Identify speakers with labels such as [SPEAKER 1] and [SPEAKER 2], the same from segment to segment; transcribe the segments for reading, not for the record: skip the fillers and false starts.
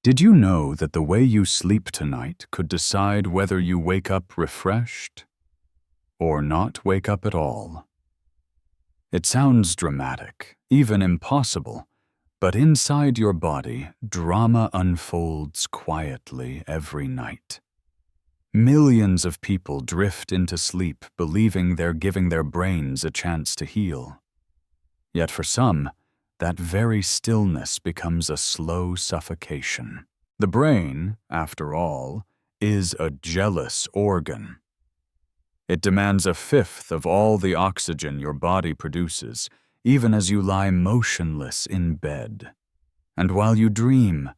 [SPEAKER 1] Did you know that the way you sleep tonight could decide whether you wake up refreshed or not wake up at all? It sounds dramatic, even impossible, but inside your body, drama unfolds quietly every night. Millions of people drift into sleep believing they're giving their brains a chance to heal. Yet for some, that very stillness becomes a slow suffocation. The brain, after all, is a jealous organ. It demands a fifth of all the oxygen your body produces, even as you lie motionless in bed. And while you dream,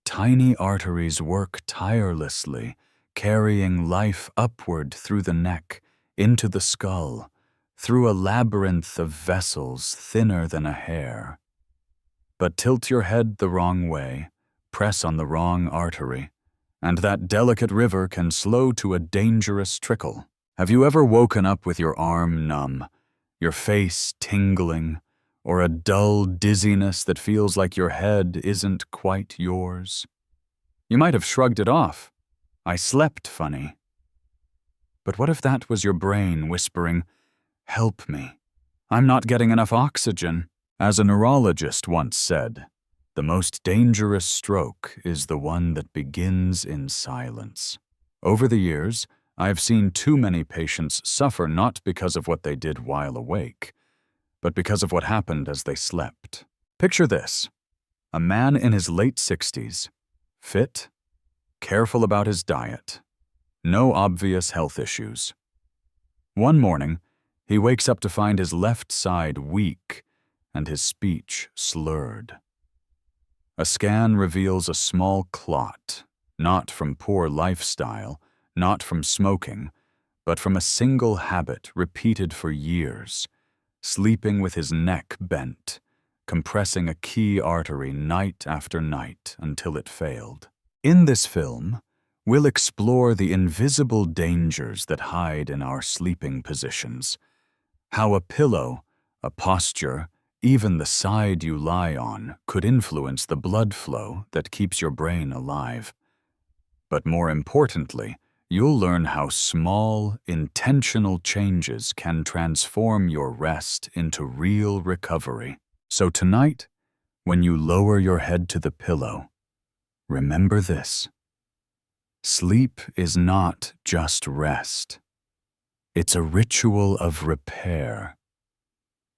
[SPEAKER 1] tiny arteries work tirelessly, carrying life upward through the neck, into the skull, through a labyrinth of vessels thinner than a hair. But tilt your head the wrong way, press on the wrong artery, and that delicate river can slow to a dangerous trickle. Have you ever woken up with your arm numb, your face tingling, or a dull dizziness that feels like your head isn't quite yours? You might have shrugged it off. I slept funny. But what if that was your brain whispering, "Help me. I'm not getting enough oxygen." As a neurologist once said, the most dangerous stroke is the one that begins in silence. Over the years, I've seen too many patients suffer not because of what they did while awake, but because of what happened as they slept. Picture this: a man in his late 60s, fit, careful about his diet, no obvious health issues. One morning, he wakes up to find his left side weak and his speech slurred. A scan reveals a small clot, not from poor lifestyle, not from smoking, but from a single habit repeated for years, sleeping with his neck bent, compressing a key artery night after night until it failed. In this film, we'll explore the invisible dangers that hide in our sleeping positions, how a pillow, a posture, even the side you lie on could influence the blood flow that keeps your brain alive. But more importantly, you'll learn how small, intentional changes can transform your rest into real recovery. So tonight, when you lower your head to the pillow, remember this: sleep is not just rest. It's a ritual of repair,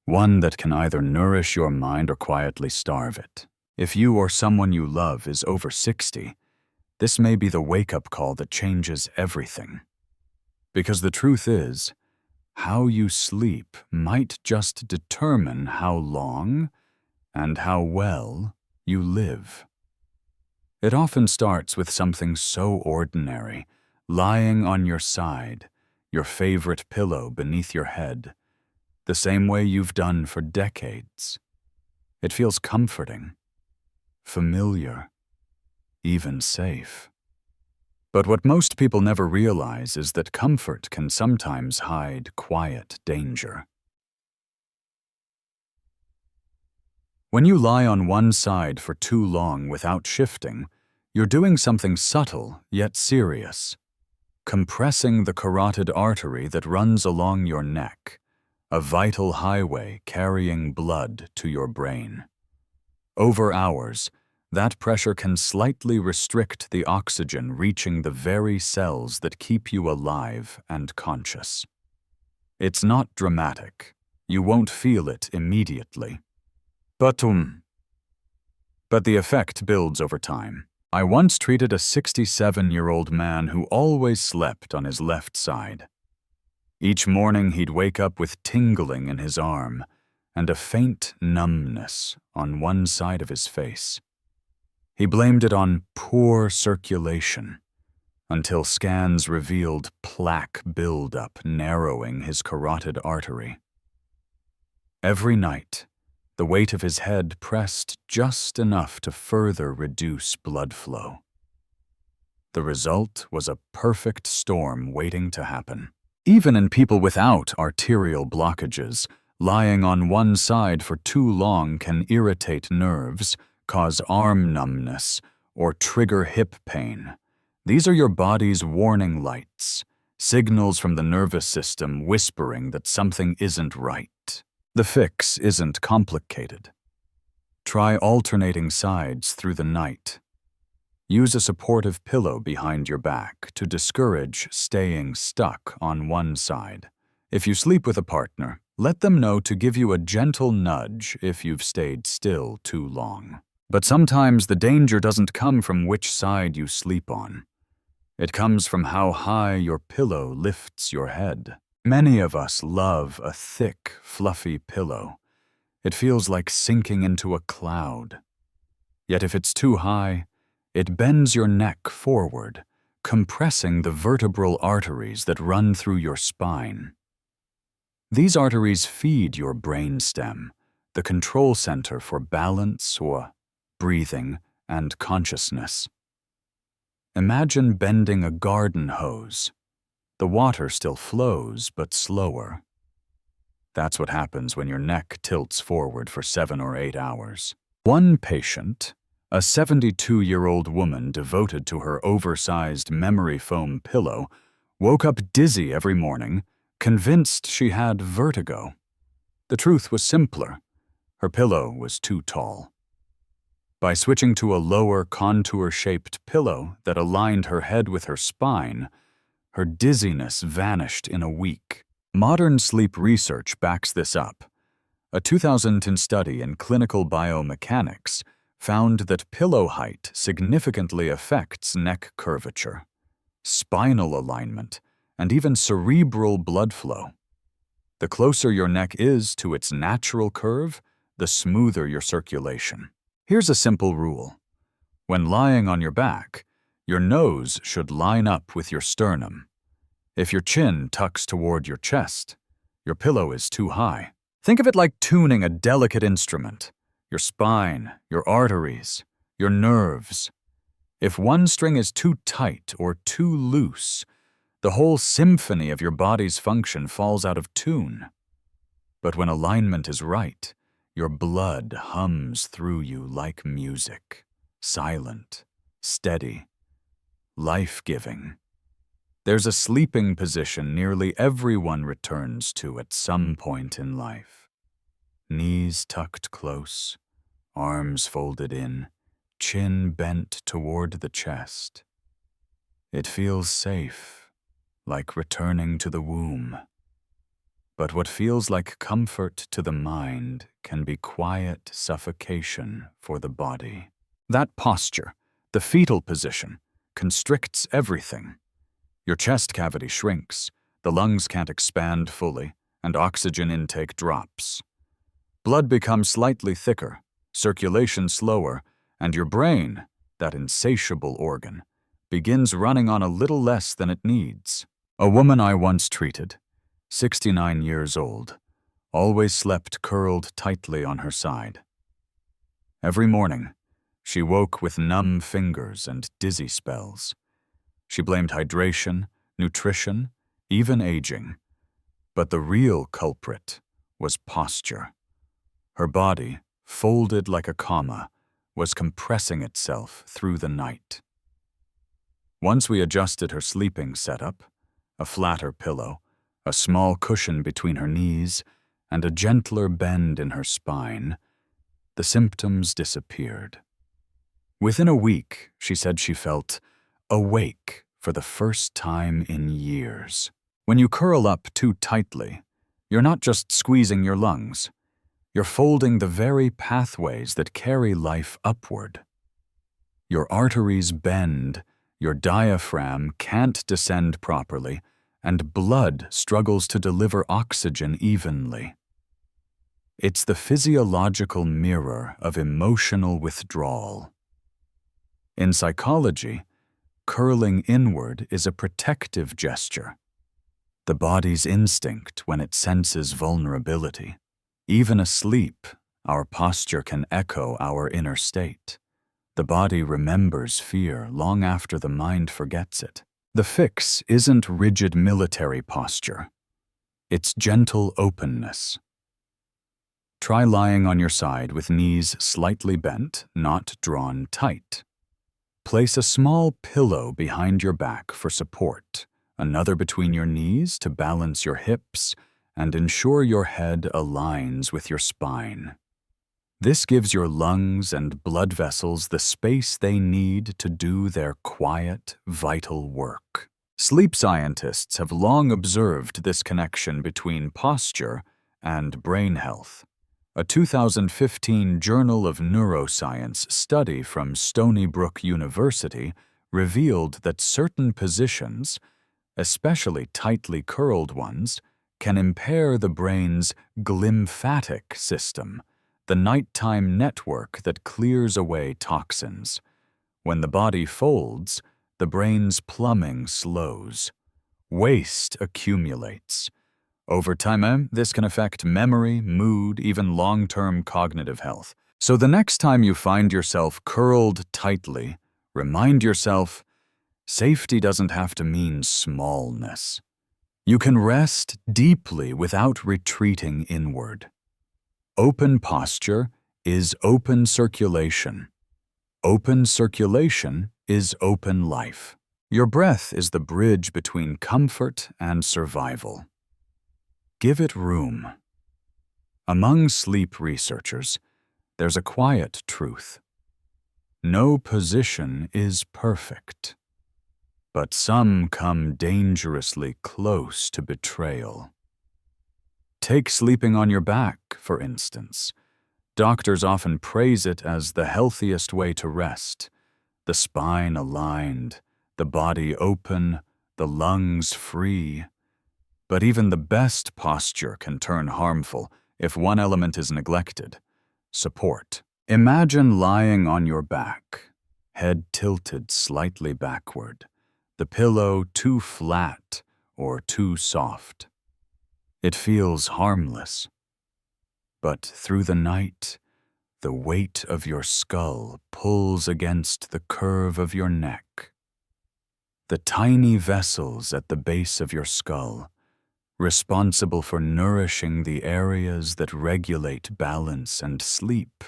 [SPEAKER 1] one that can either nourish your mind or quietly starve it. If you or someone you love is over 60, this may be the wake-up call that changes everything. Because the truth is, how you sleep might just determine how long and how well you live. It often starts with something so ordinary, lying on your side, your favorite pillow beneath your head, the same way you've done for decades. It feels comforting, familiar, even safe. But what most people never realize is that comfort can sometimes hide quiet danger. When you lie on one side for too long without shifting, you're doing something subtle yet serious, compressing the carotid artery that runs along your neck, a vital highway carrying blood to your brain. Over hours, that pressure can slightly restrict the oxygen reaching the very cells that keep you alive and conscious. It's not dramatic. You won't feel it immediately. But the effect builds over time. I once treated a 67-year-old man who always slept on his left side. Each morning he'd wake up with tingling in his arm and a faint numbness on one side of his face. He blamed it on poor circulation, until scans revealed plaque buildup narrowing his carotid artery. Every night, the weight of his head pressed just enough to further reduce blood flow. The result was a perfect storm waiting to happen. Even in people without arterial blockages, lying on one side for too long can irritate nerves, cause arm numbness, or trigger hip pain. These are your body's warning lights, signals from the nervous system whispering that something isn't right. The fix isn't complicated. Try alternating sides through the night. Use a supportive pillow behind your back to discourage staying stuck on one side. If you sleep with a partner, let them know to give you a gentle nudge if you've stayed still too long. But sometimes the danger doesn't come from which side you sleep on. It comes from how high your pillow lifts your head. Many of us love a thick, fluffy pillow. It feels like sinking into a cloud. Yet if it's too high, it bends your neck forward, compressing the vertebral arteries that run through your spine. These arteries feed your brainstem, the control center for balance or breathing and consciousness. Imagine bending a garden hose. The water still flows, but slower. That's what happens when your neck tilts forward for 7 or 8 hours. One patient, a 72-year-old woman devoted to her oversized memory foam pillow, woke up dizzy every morning, convinced she had vertigo. The truth was simpler. Her pillow was too tall. By switching to a lower contour-shaped pillow that aligned her head with her spine, her dizziness vanished in a week. Modern sleep research backs this up. A 2010 study in clinical biomechanics found that pillow height significantly affects neck curvature, spinal alignment, and even cerebral blood flow. The closer your neck is to its natural curve, the smoother your circulation. Here's a simple rule. When lying on your back, your nose should line up with your sternum. If your chin tucks toward your chest, your pillow is too high. Think of it like tuning a delicate instrument. Your spine, your arteries, your nerves. If one string is too tight or too loose, the whole symphony of your body's function falls out of tune. But when alignment is right, your blood hums through you like music, silent, steady, life-giving. There's a sleeping position nearly everyone returns to at some point in life. Knees tucked close, arms folded in, chin bent toward the chest. It feels safe, like returning to the womb. But what feels like comfort to the mind can be quiet suffocation for the body. That posture, the fetal position, constricts everything. Your chest cavity shrinks, the lungs can't expand fully, and oxygen intake drops. Blood becomes slightly thicker, circulation slower, and your brain, that insatiable organ, begins running on a little less than it needs. A woman I once treated, 69 years old, always slept curled tightly on her side. Every morning, she woke with numb fingers and dizzy spells. She blamed hydration, nutrition, even aging. But the real culprit was posture. Her body, folded like a comma, was compressing itself through the night. Once we adjusted her sleeping setup, a flatter pillow, a small cushion between her knees, and a gentler bend in her spine, the symptoms disappeared. Within a week, she said she felt awake for the first time in years. When you curl up too tightly, you're not just squeezing your lungs. You're folding the very pathways that carry life upward. Your arteries bend, your diaphragm can't descend properly, and blood struggles to deliver oxygen evenly. It's the physiological mirror of emotional withdrawal. In psychology, curling inward is a protective gesture, the body's instinct when it senses vulnerability. Even asleep, our posture can echo our inner state. The body remembers fear long after the mind forgets it. The fix isn't rigid military posture. It's gentle openness. Try lying on your side with knees slightly bent, not drawn tight. Place a small pillow behind your back for support, another between your knees to balance your hips, and ensure your head aligns with your spine. This gives your lungs and blood vessels the space they need to do their quiet, vital work. Sleep scientists have long observed this connection between posture and brain health. A 2015 Journal of Neuroscience study from Stony Brook University revealed that certain positions, especially tightly curled ones, can impair the brain's glymphatic system, the nighttime network that clears away toxins. When the body folds, the brain's plumbing slows. Waste accumulates. Over time, this can affect memory, mood, even long-term cognitive health. So the next time you find yourself curled tightly, remind yourself, safety doesn't have to mean smallness. You can rest deeply without retreating inward. Open posture is open circulation. Open circulation is open life. Your breath is the bridge between comfort and survival. Give it room. Among sleep researchers, there's a quiet truth. No position is perfect, but some come dangerously close to betrayal. Take sleeping on your back, for instance. Doctors often praise it as the healthiest way to rest. The spine aligned, the body open, the lungs free. But even the best posture can turn harmful if one element is neglected: support. Imagine lying on your back, head tilted slightly backward, the pillow too flat or too soft. It feels harmless. But through the night, the weight of your skull pulls against the curve of your neck. The tiny vessels at the base of your skull, responsible for nourishing the areas that regulate balance and sleep,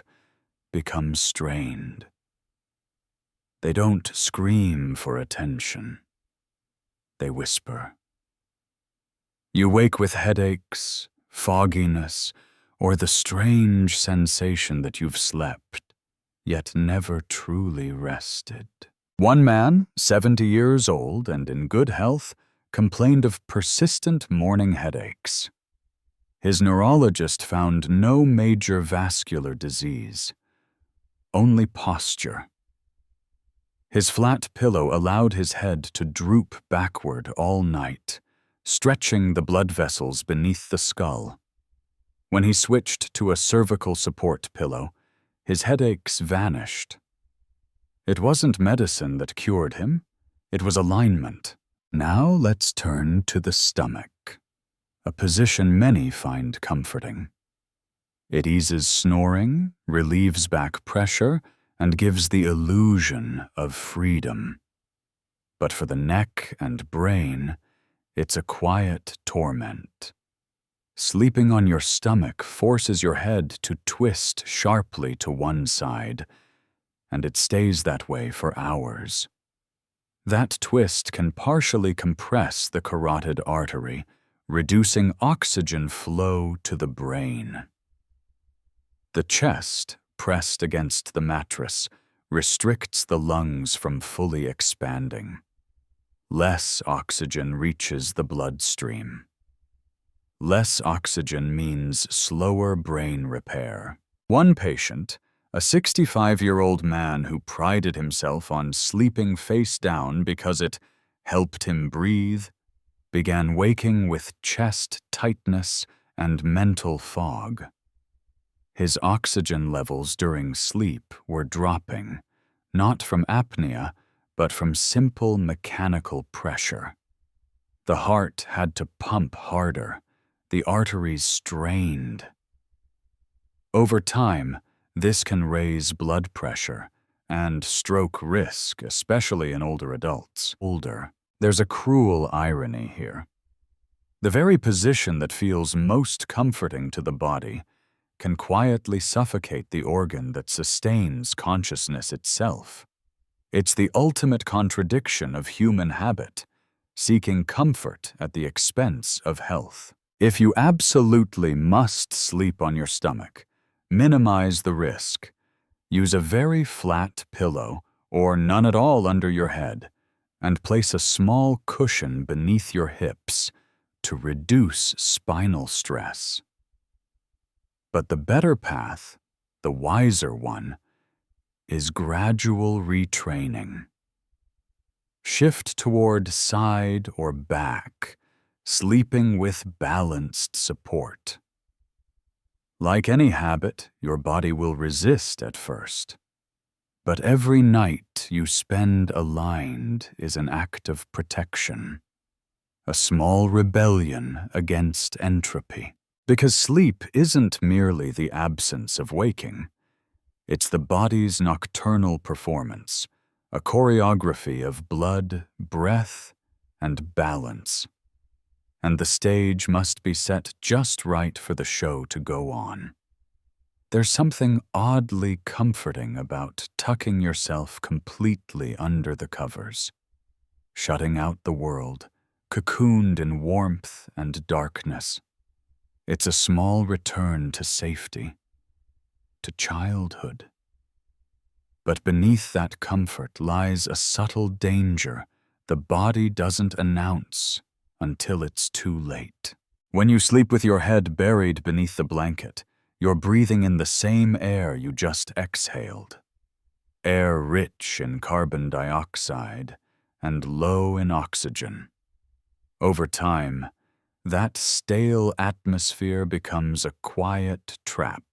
[SPEAKER 1] become strained. They don't scream for attention. They whisper. You wake with headaches, fogginess, or the strange sensation that you've slept, yet never truly rested. One man, 70 years old and in good health, complained of persistent morning headaches. His neurologist found no major vascular disease, only posture. His flat pillow allowed his head to droop backward all night, stretching the blood vessels beneath the skull. When he switched to a cervical support pillow, his headaches vanished. It wasn't medicine that cured him, it was alignment. Now let's turn to the stomach, a position many find comforting. It eases snoring, relieves back pressure, and gives the illusion of freedom. But for the neck and brain, it's a quiet torment. Sleeping on your stomach forces your head to twist sharply to one side, and it stays that way for hours. That twist can partially compress the carotid artery, reducing oxygen flow to the brain. The chest, pressed against the mattress, restricts the lungs from fully expanding. Less oxygen reaches the bloodstream. Less oxygen means slower brain repair. One patient, a 65-year-old man who prided himself on sleeping face down because it helped him breathe, began waking with chest tightness and mental fog. His oxygen levels during sleep were dropping, not from apnea, but from simple mechanical pressure. The heart had to pump harder, the arteries strained. Over time, this can raise blood pressure and stroke risk, especially in older adults. There's a cruel irony here. The very position that feels most comforting to the body can quietly suffocate the organ that sustains consciousness itself. It's the ultimate contradiction of human habit, seeking comfort at the expense of health. If you absolutely must sleep on your stomach, minimize the risk. Use a very flat pillow or none at all under your head, and place a small cushion beneath your hips to reduce spinal stress. But the better path, the wiser one, is gradual retraining. Shift toward side or back, sleeping with balanced support. Like any habit, your body will resist at first. But every night you spend aligned is an act of protection, a small rebellion against entropy. Because sleep isn't merely the absence of waking. It's the body's nocturnal performance, a choreography of blood, breath, and balance. And the stage must be set just right for the show to go on. There's something oddly comforting about tucking yourself completely under the covers, shutting out the world, cocooned in warmth and darkness. It's a small return to safety, to childhood. But beneath that comfort lies a subtle danger the body doesn't announce until it's too late. When you sleep with your head buried beneath the blanket, you're breathing in the same air you just exhaled. Air rich in carbon dioxide and low in oxygen. Over time, that stale atmosphere becomes a quiet trap.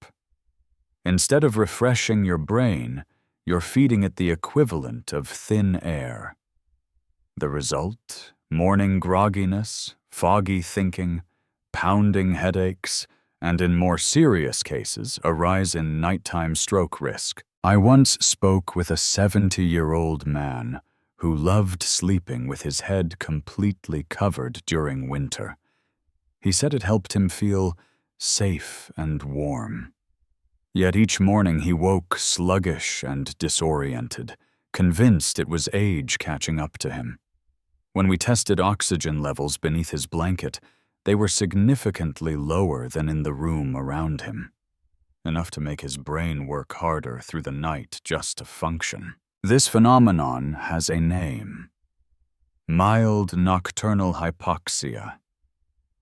[SPEAKER 1] Instead of refreshing your brain, you're feeding it the equivalent of thin air. The result? Morning grogginess, foggy thinking, pounding headaches, and in more serious cases, a rise in nighttime stroke risk. I once spoke with a 70-year-old man who loved sleeping with his head completely covered during winter. He said it helped him feel safe and warm. Yet each morning he woke sluggish and disoriented, convinced it was age catching up to him. When we tested oxygen levels beneath his blanket, they were significantly lower than in the room around him, enough to make his brain work harder through the night just to function. This phenomenon has a name: mild nocturnal hypoxia.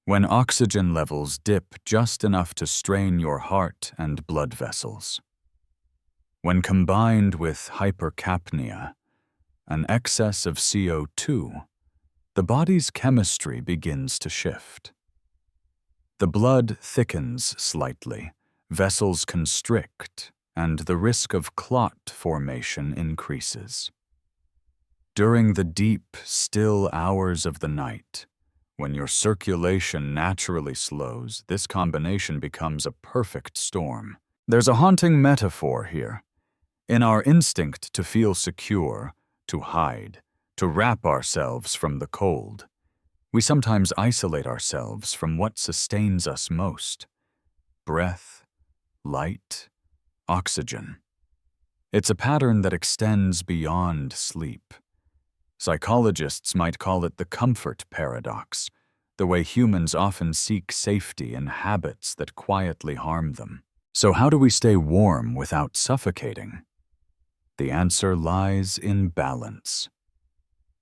[SPEAKER 1] When oxygen levels dip just enough to strain your heart and blood vessels. When combined with hypercapnia, an excess of CO2, the body's chemistry begins to shift. The blood thickens slightly, vessels constrict, and the risk of clot formation increases. During the deep, still hours of the night, when your circulation naturally slows, this combination becomes a perfect storm. There's a haunting metaphor here. In our instinct to feel secure, to hide, to wrap ourselves from the cold, we sometimes isolate ourselves from what sustains us most: breath, light, oxygen. It's a pattern that extends beyond sleep. Psychologists might call it the comfort paradox, the way humans often seek safety in habits that quietly harm them. So how do we stay warm without suffocating? The answer lies in balance.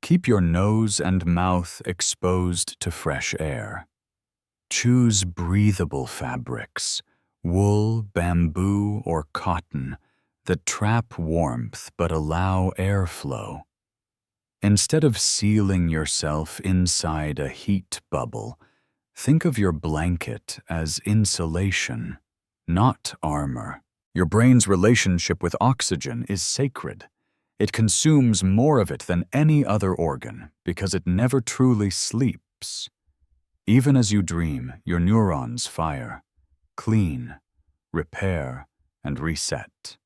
[SPEAKER 1] Keep your nose and mouth exposed to fresh air. Choose breathable fabrics, wool, bamboo, or cotton, that trap warmth but allow airflow. Instead of sealing yourself inside a heat bubble, think of your blanket as insulation, not armor. Your brain's relationship with oxygen is sacred. It consumes more of it than any other organ because it never truly sleeps. Even as you dream, your neurons fire, clean, repair, and reset.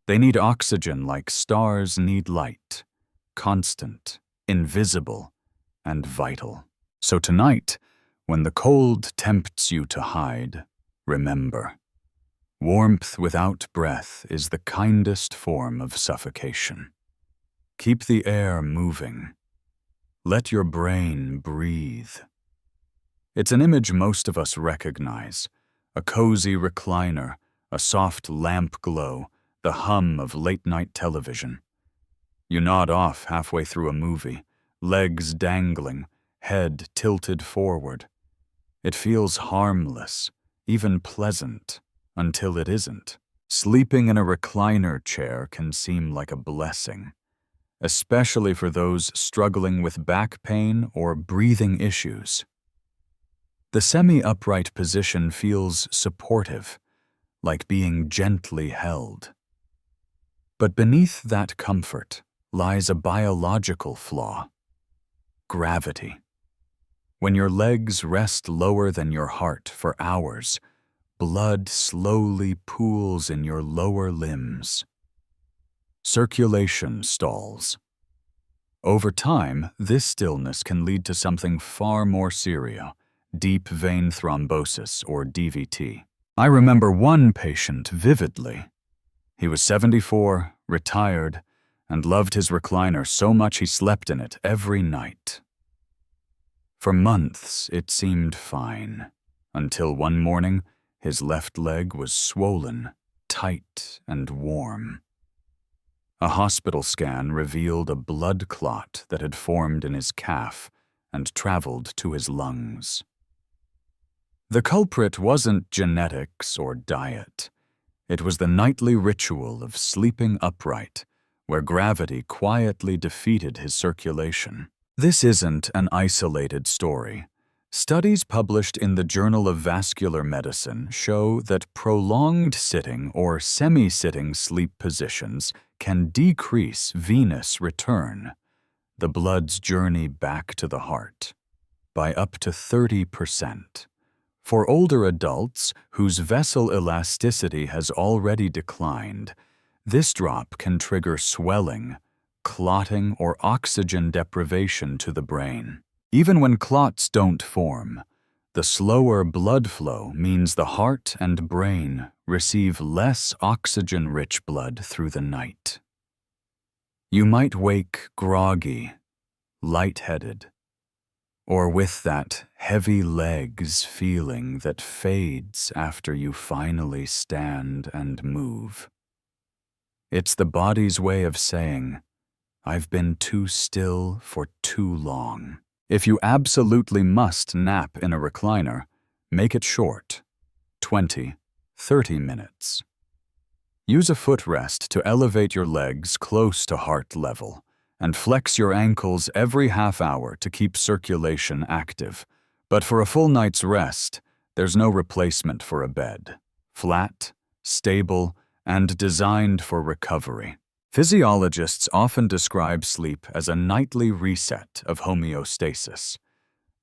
[SPEAKER 1] They need oxygen like stars need light, constant, invisible, and vital. So tonight, when the cold tempts you to hide, remember, warmth without breath is the kindest form of suffocation. Keep the air moving. Let your brain breathe. It's an image most of us recognize. A cozy recliner, a soft lamp glow, the hum of late-night television. You nod off halfway through a movie, legs dangling, head tilted forward. It feels harmless, even pleasant, until it isn't. Sleeping in a recliner chair can seem like a blessing, especially for those struggling with back pain or breathing issues. The semi-upright position feels supportive, like being gently held. But beneath that comfort lies a biological flaw: gravity. When your legs rest lower than your heart for hours, blood slowly pools in your lower limbs. Circulation stalls. Over time, this stillness can lead to something far more serious: deep vein thrombosis, or DVT. I remember one patient vividly. He was 74, retired, and loved his recliner so much he slept in it every night. For months, it seemed fine, until one morning, his left leg was swollen, tight, and warm. A hospital scan revealed a blood clot that had formed in his calf and traveled to his lungs. The culprit wasn't genetics or diet. It was the nightly ritual of sleeping upright, where gravity quietly defeated his circulation. This isn't an isolated story. Studies published in the Journal of Vascular Medicine show that prolonged sitting or semi-sitting sleep positions can decrease venous return, the blood's journey back to the heart, by up to 30%. For older adults whose vessel elasticity has already declined, this drop can trigger swelling, clotting, or oxygen deprivation to the brain. Even when clots don't form, the slower blood flow means the heart and brain receive less oxygen-rich blood through the night. You might wake groggy, lightheaded, or with that heavy legs feeling that fades after you finally stand and move. It's the body's way of saying, "I've been too still for too long." If you absolutely must nap in a recliner, make it short, 20, 30 minutes. Use a footrest to elevate your legs close to heart level, and flex your ankles every half hour to keep circulation active. But for a full night's rest, there's no replacement for a bed. Flat, stable, and designed for recovery. Physiologists often describe sleep as a nightly reset of homeostasis,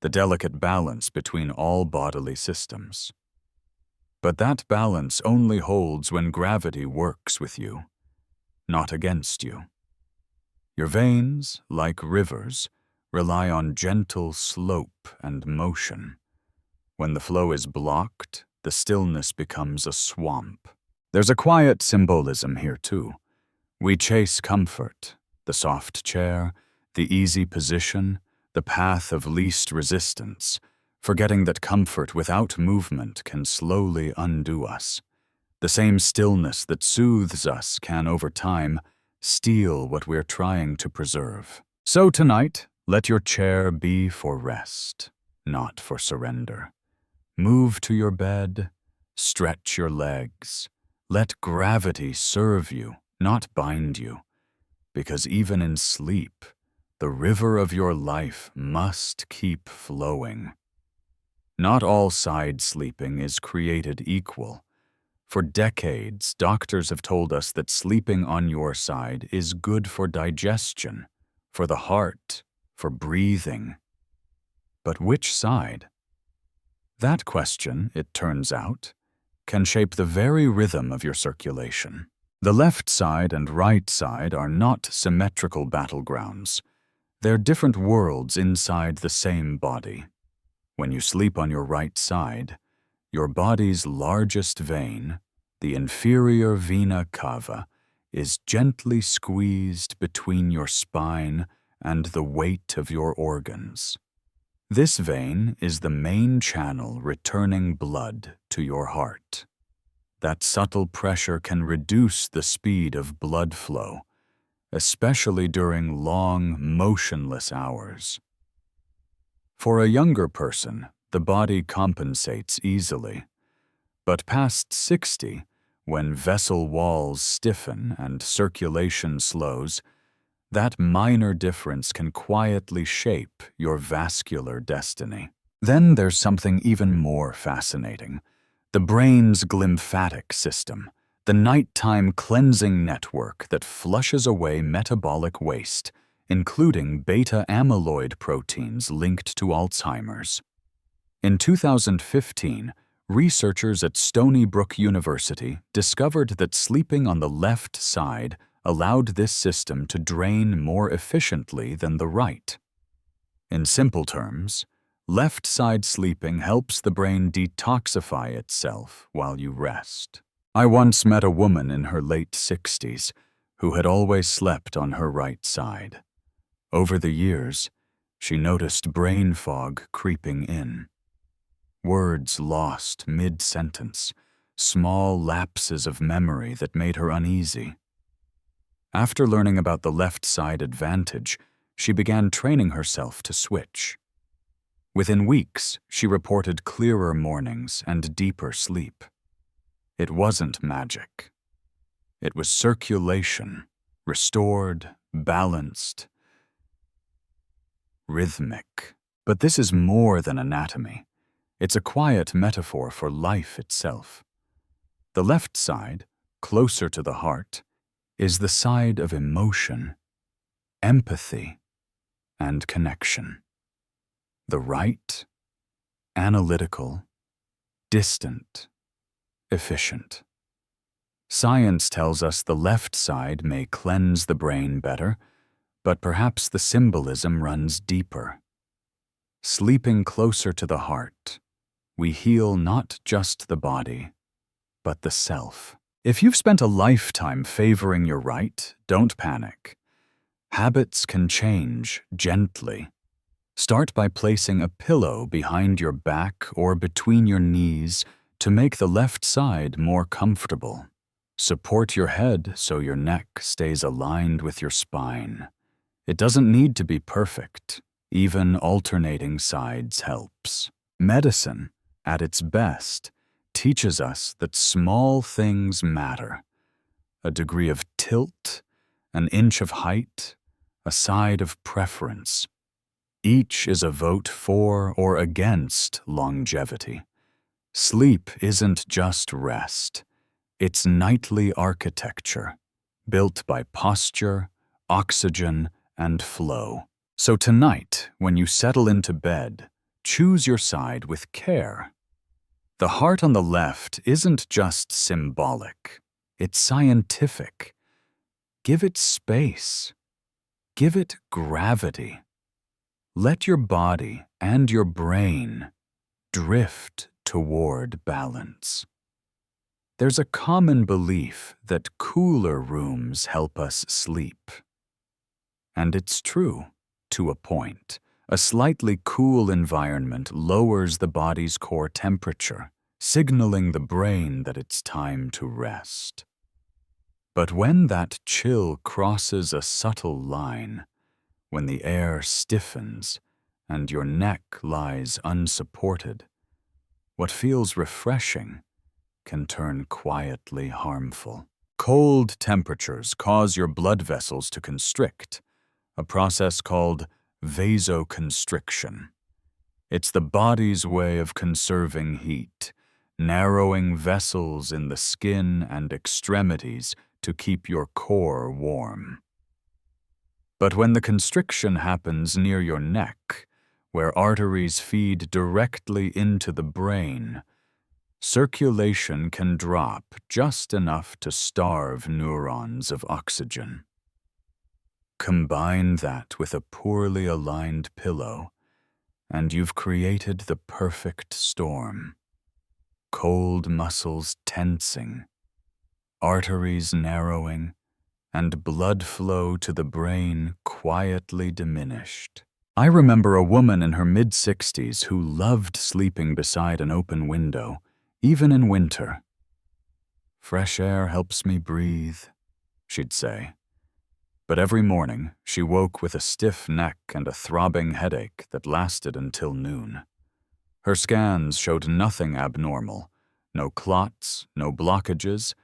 [SPEAKER 1] the delicate balance between all bodily systems. But that balance only holds when gravity works with you, not against you. Your veins, like rivers, rely on gentle slope and motion. When the flow is blocked, the stillness becomes a swamp. There's a quiet symbolism here too. We chase comfort, the soft chair, the easy position, the path of least resistance, forgetting that comfort without movement can slowly undo us. The same stillness that soothes us can, over time, steal what we're trying to preserve. So tonight, let your chair be for rest, not for surrender. Move to your bed, stretch your legs, let gravity serve you, not bind you, because even in sleep, the river of your life must keep flowing. Not all side sleeping is created equal. For decades, doctors have told us that sleeping on your side is good for digestion, for the heart, for breathing. But which side? That question, it turns out, can shape the very rhythm of your circulation. The left side and right side are not symmetrical battlegrounds. They're different worlds inside the same body. When you sleep on your right side, your body's largest vein, the inferior vena cava, is gently squeezed between your spine and the weight of your organs. This vein is the main channel returning blood to your heart. That subtle pressure can reduce the speed of blood flow, especially during long, motionless hours. For a younger person, the body compensates easily, but past 60, when vessel walls stiffen and circulation slows, that minor difference can quietly shape your vascular destiny. Then there's something even more fascinating: the brain's glymphatic system, the nighttime cleansing network that flushes away metabolic waste, including beta-amyloid proteins linked to Alzheimer's. In 2015, researchers at Stony Brook University discovered that sleeping on the left side allowed this system to drain more efficiently than the right. In simple terms, left-side sleeping helps the brain detoxify itself while you rest. I once met a woman in her late 60s who had always slept on her right side. Over the years, she noticed brain fog creeping in. Words lost mid-sentence, small lapses of memory that made her uneasy. After learning about the left side advantage, she began training herself to switch. Within weeks, she reported clearer mornings and deeper sleep. It wasn't magic. It was circulation, restored, balanced, rhythmic. But this is more than anatomy. It's a quiet metaphor for life itself. The left side, closer to the heart, is the side of emotion, empathy, and connection. The right, analytical, distant, efficient. Science tells us the left side may cleanse the brain better, but perhaps the symbolism runs deeper. Sleeping closer to the heart, we heal not just the body, but the self. If you've spent a lifetime favoring your right, don't panic. Habits can change gently. Start by placing a pillow behind your back or between your knees to make the left side more comfortable. Support your head so your neck stays aligned with your spine. It doesn't need to be perfect. Even alternating sides helps. Medicine, at its best, teaches us that small things matter. A degree of tilt, an inch of height, a side of preference. Each is a vote for or against longevity. Sleep isn't just rest. It's nightly architecture, built by posture, oxygen, and flow. So tonight, when you settle into bed, choose your side with care. The heart on the left isn't just symbolic, it's scientific. Give it space. Give it gravity. Let your body and your brain drift toward balance. There's a common belief that cooler rooms help us sleep. And it's true, to a point. A slightly cool environment lowers the body's core temperature, signaling the brain that it's time to rest. But when that chill crosses a subtle line, when the air stiffens and your neck lies unsupported, what feels refreshing can turn quietly harmful. Cold temperatures cause your blood vessels to constrict, a process called vasoconstriction. It's the body's way of conserving heat, narrowing vessels in the skin and extremities to keep your core warm. But when the constriction happens near your neck, where arteries feed directly into the brain, circulation can drop just enough to starve neurons of oxygen. Combine that with a poorly aligned pillow, and you've created the perfect storm. Cold muscles tensing, arteries narrowing, and blood flow to the brain quietly diminished. I remember a woman in her mid-60s who loved sleeping beside an open window, even in winter. "Fresh air helps me breathe," she'd say. But every morning, she woke with a stiff neck and a throbbing headache that lasted until noon. Her scans showed nothing abnormal, no clots, no blockages,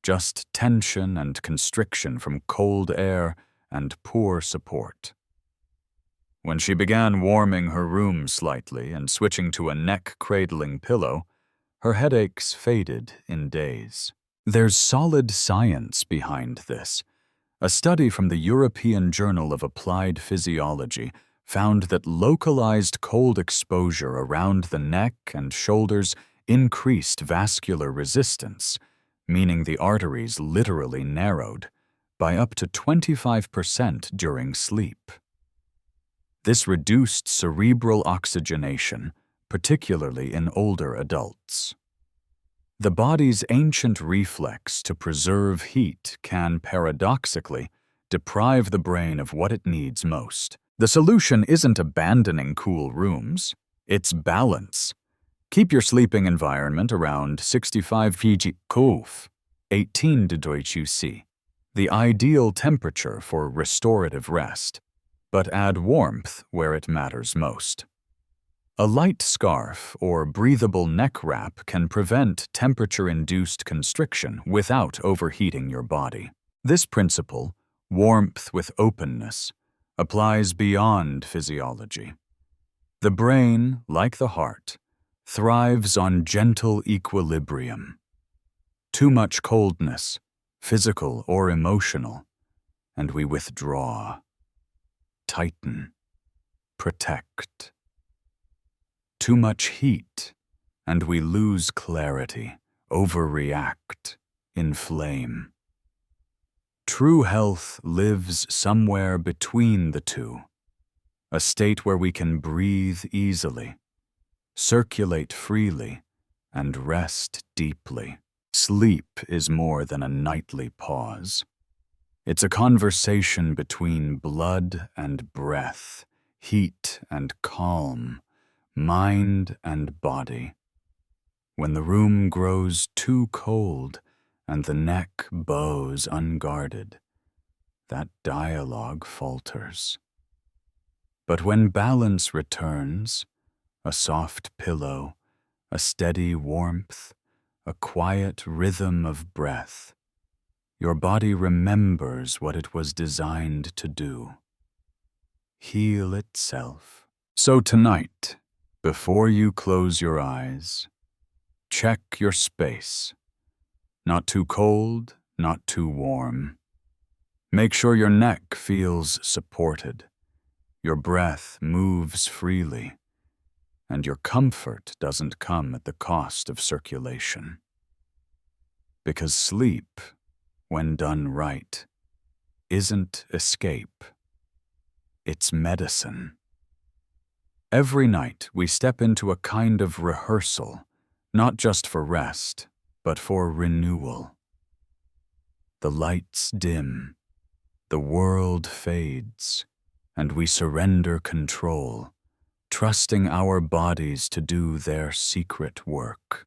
[SPEAKER 1] just tension and constriction from cold air and poor support. When she began warming her room slightly and switching to a neck-cradling pillow, her headaches faded in days. There's solid science behind this. A study from the European Journal of Applied Physiology found that localized cold exposure around the neck and shoulders increased vascular resistance, meaning the arteries literally narrowed, by up to 25% during sleep. This reduced cerebral oxygenation, particularly in older adults. The body's ancient reflex to preserve heat can, paradoxically, deprive the brain of what it needs most. The solution isn't abandoning cool rooms, it's balance. Keep your sleeping environment around 65 pg Cove, 18 Deutsch UC, the ideal temperature for restorative rest, but add warmth where it matters most. A light scarf or breathable neck wrap can prevent temperature-induced constriction without overheating your body. This principle, warmth with openness, applies beyond physiology. The brain, like the heart, thrives on gentle equilibrium. Too much coldness, physical or emotional, and we withdraw, tighten, protect. Too much heat, and we lose clarity, overreact, inflame. True health lives somewhere between the two, a state where we can breathe easily, circulate freely, and rest deeply. Sleep is more than a nightly pause. It's a conversation between blood and breath, heat and calm, mind and body. When the room grows too cold and the neck bows unguarded, that dialogue falters. But when balance returns, a soft pillow, a steady warmth, a quiet rhythm of breath, your body remembers what it was designed to do: heal itself. So tonight, before you close your eyes, check your space. Not too cold, not too warm. Make sure your neck feels supported, your breath moves freely, and your comfort doesn't come at the cost of circulation. Because sleep, when done right, isn't escape. It's medicine. Every night we step into a kind of rehearsal, not just for rest, but for renewal. The lights dim, the world fades, and we surrender control, trusting our bodies to do their secret work.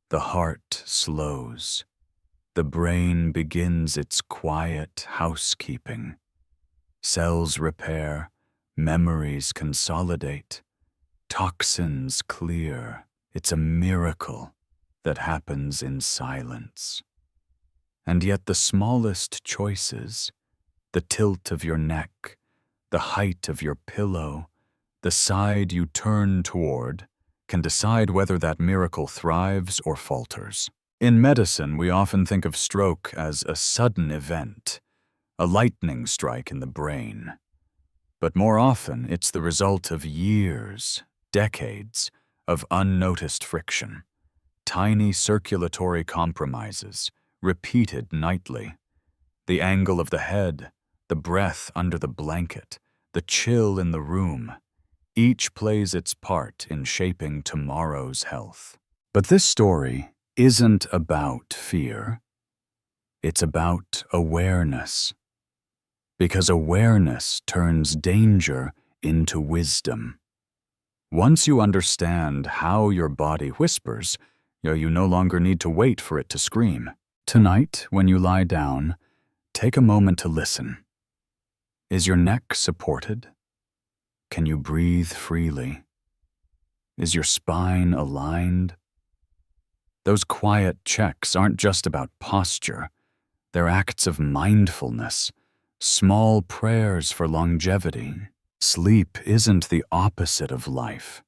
[SPEAKER 1] The heart slows. The brain begins its quiet housekeeping. Cells repair, memories consolidate, toxins clear. It's a miracle that happens in silence. And yet the smallest choices, the tilt of your neck, the height of your pillow, the side you turn toward, can decide whether that miracle thrives or falters. In medicine, we often think of stroke as a sudden event, a lightning strike in the brain. But more often, it's the result of years, decades, of unnoticed friction, tiny circulatory compromises, repeated nightly. The angle of the head, the breath under the blanket, the chill in the room, each plays its part in shaping tomorrow's health. But this story isn't about fear. It's about awareness. Because awareness turns danger into wisdom. Once you understand how your body whispers, you no longer need to wait for it to scream. Tonight, when you lie down, take a moment to listen. Is your neck supported? Can you breathe freely? Is your spine aligned? Those quiet checks aren't just about posture. They're acts of mindfulness, small prayers for longevity. Sleep isn't the opposite of life.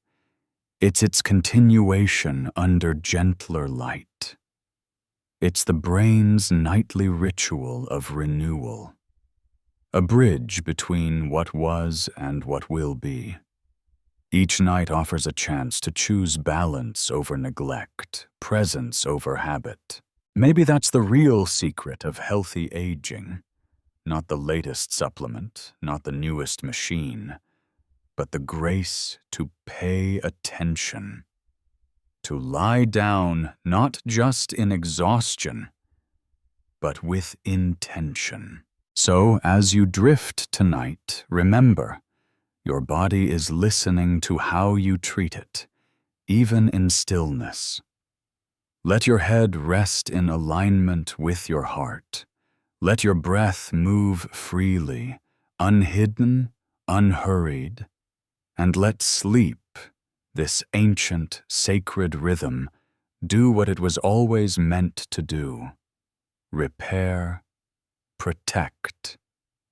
[SPEAKER 1] It's its continuation under gentler light. It's the brain's nightly ritual of renewal, a bridge between what was and what will be. Each night offers a chance to choose balance over neglect, presence over habit. Maybe that's the real secret of healthy aging. Not the latest supplement, not the newest machine, but the grace to pay attention. To lie down not just in exhaustion, but with intention. So as you drift tonight, remember, your body is listening to how you treat it, even in stillness. Let your head rest in alignment with your heart. Let your breath move freely, unhidden, unhurried, and let sleep, this ancient, sacred rhythm, do what it was always meant to do: repair, protect,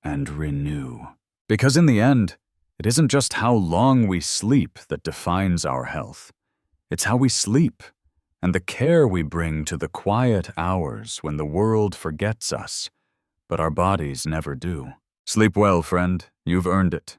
[SPEAKER 1] and renew. Because in the end, it isn't just how long we sleep that defines our health. It's how we sleep and the care we bring to the quiet hours when the world forgets us, but our bodies never do. Sleep well, friend. You've earned it.